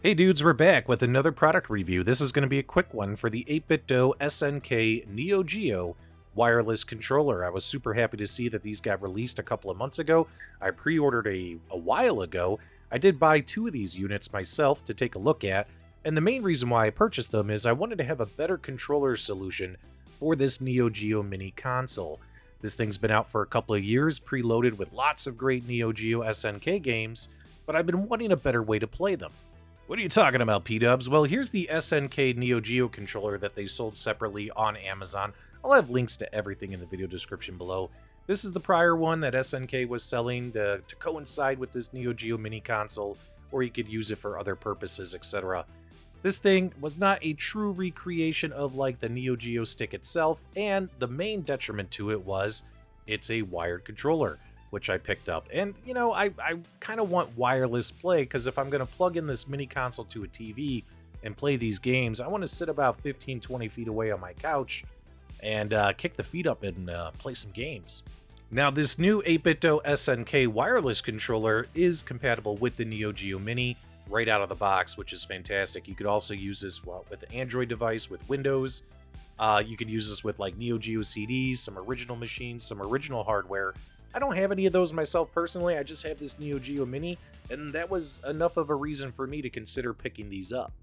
Hey dudes, we're back with another product review. This is going to be a quick one for the 8BitDo SNK NeoGeo wireless controller. I was super happy to see that these got released a couple of months ago. I pre-ordered a while ago. I did buy two of these units myself to take a look at, and the main reason why I purchased them is I wanted to have a better controller solution for this NeoGeo mini console. This thing's been out for a couple of years, preloaded with lots of great NeoGeo SNK games, but I've been wanting a better way to play them. What are you talking about, PDubs? Well, here's the SNK NeoGeo controller that they sold separately on Amazon. I'll have links to everything in the video description below. This is the prior one that SNK was selling to coincide with this NeoGeo mini console, or you could use it for other purposes, etc. This thing was not a true recreation of like the NeoGeo stick itself, and the main detriment to it was it's a wired controller, which I picked up. And, you know, I kind of want wireless play, because if I'm going to plug in this mini console to a TV and play these games, I want to sit about 15-20 feet away on my couch and kick the feet up and play some games. Now, this new 8BitDo SNK wireless controller is compatible with the NeoGeo Mini right out of the box, which is fantastic. You could also use this with an Android device, with Windows. You could use this with like NeoGeo CDs, some original machines, some original hardware. I don't have any of those myself personally, I just have this NeoGeo Mini, and that was enough of a reason for me to consider picking these up.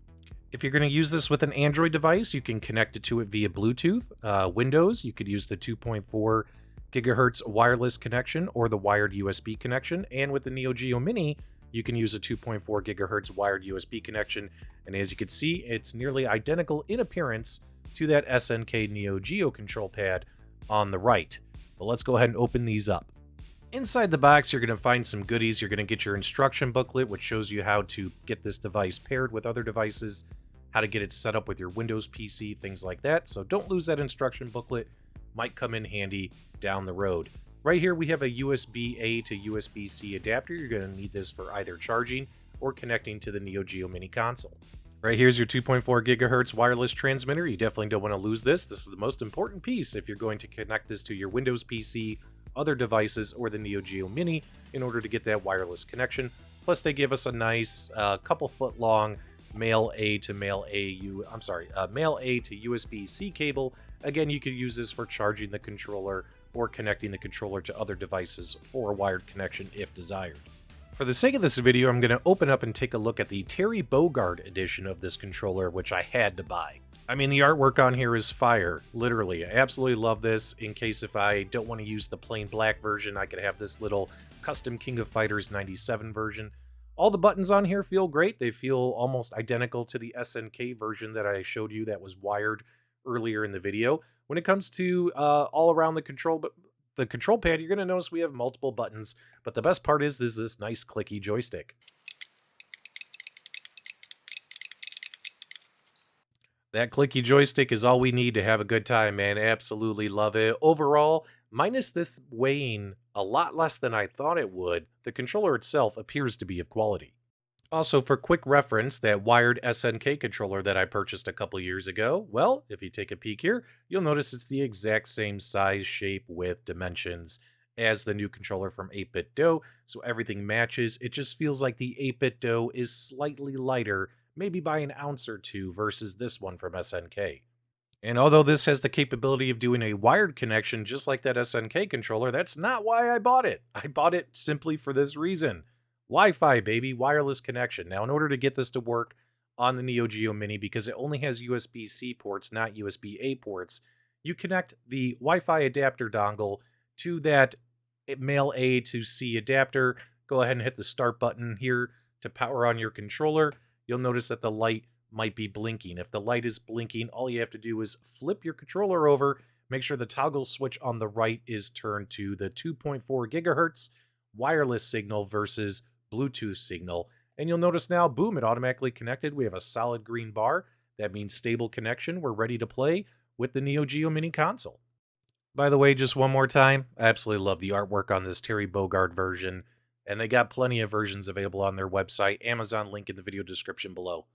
If you're going to use this with an Android device, you can connect it to it via Bluetooth. Windows, you could use the 2.4 gigahertz wireless connection or the wired USB connection, and with the NeoGeo Mini, you can use a 2.4 gigahertz wired USB connection, and as you can see, it's nearly identical in appearance to that SNK NeoGeo control pad on the right. But let's go ahead and open these up. Inside the box, you're going to find some goodies. You're going to get your instruction booklet, which shows you how to get this device paired with other devices, how to get it set up with your Windows PC, things like that. So don't lose that instruction booklet. Might come in handy down the road. Right here, we have a USB-A to USB-C adapter. You're going to need this for either charging or connecting to the NeoGeo mini console. Right here's your 2.4 gigahertz wireless transmitter. You definitely don't want to lose this. This is the most important piece if you're going to connect this to your Windows PC, other devices, or the NeoGeo Mini in order to get that wireless connection. Plus, they give us a nice couple foot long male A to USB-C cable. Again, you could use this for charging the controller or connecting the controller to other devices for a wired connection if desired. For the sake of this video, I'm going to open up and take a look at the Terry Bogard edition of this controller, which I had to buy. I mean, the artwork on here is fire, literally. I absolutely love this. In case if I don't want to use the plain black version, I could have this little custom King of Fighters 97 version. All the buttons on here feel great. They feel almost identical to the SNK version that I showed you that was wired earlier in the video. When it comes to all around the control pad, you're going to notice we have multiple buttons, but the best part is this nice clicky joystick. That clicky joystick is all we need to have a good time, man. Absolutely love it. Overall, minus this weighing a lot less than I thought it would, the controller itself appears to be of quality. Also, for quick reference, that wired SNK controller that I purchased a couple years ago, well, if you take a peek here, you'll notice it's the exact same size, shape, width, dimensions as the new controller from 8BitDo, so everything matches. It just feels like the 8BitDo is slightly lighter, maybe by an ounce or two, versus this one from SNK. And although this has the capability of doing a wired connection just like that SNK controller, that's not why I bought it. I bought it simply for this reason. Wi-Fi, baby, wireless connection. Now, in order to get this to work on the NeoGeo Mini, because it only has USB-C ports, not USB-A ports, you connect the Wi-Fi adapter dongle to that male A to C adapter. Go ahead and hit the start button here to power on your controller. You'll notice that the light might be blinking. If the light is blinking, all you have to do is flip your controller over, make sure the toggle switch on the right is turned to the 2.4 gigahertz wireless signal versus Bluetooth signal, and you'll notice now, boom, it automatically connected. We have a solid green bar. That means stable connection. We're ready to play with the NeoGeo mini console. By the way, just one more time, I absolutely love the artwork on this Terry Bogard version, and they got plenty of versions available on their website. Amazon link in the video description below.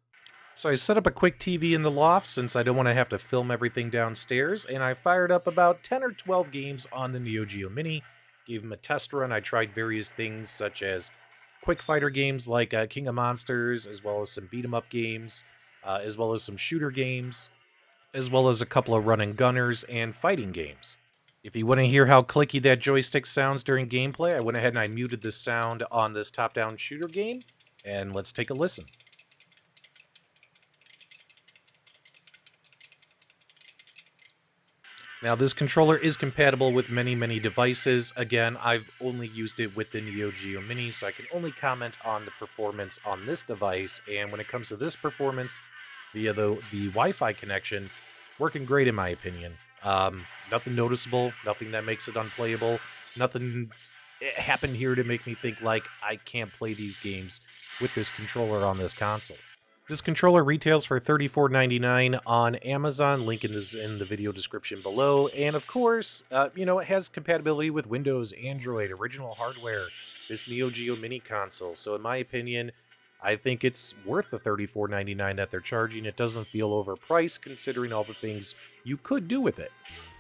So I set up a quick TV in the loft since I don't want to have to film everything downstairs, and I fired up about 10 or 12 games on the NeoGeo Mini, gave them a test run. I tried various things such as quick fighter games like King of Monsters, as well as some beat 'em up games, as well as some shooter games, as well as a couple of run and gunners and fighting games. If you want to hear how clicky that joystick sounds during gameplay, I went ahead and I muted the sound on this top-down shooter game, and let's take a listen. Now, this controller is compatible with many, many devices. Again, I've only used it with the NeoGeo Mini, so I can only comment on the performance on this device. And when it comes to this performance, via the Wi-Fi connection, working great in my opinion. Nothing noticeable, nothing that makes it unplayable, nothing happened here to make me think like I can't play these games with this controller on this console. This controller retails for $34.99 on Amazon. Link is in the video description below. And of course, it has compatibility with Windows, Android, original hardware, this NeoGeo Mini console. So in my opinion, I think it's worth the $34.99 that they're charging. It doesn't feel overpriced considering all the things you could do with it.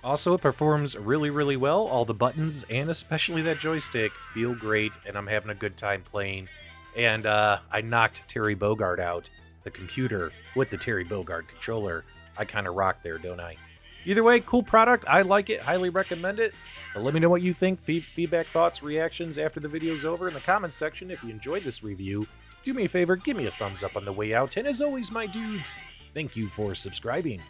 Also, it performs really, really well. All the buttons, and especially that joystick, feel great, and I'm having a good time playing. And I knocked Terry Bogard out, the computer, with the Terry Bogard controller. I kind of rock there, don't I? Either way, cool product. I like it. Highly recommend it. But let me know what you think. Feedback, thoughts, reactions after the video's over in the comments section. If you enjoyed this review, do me a favor, give me a thumbs up on the way out. And as always, my dudes, thank you for subscribing.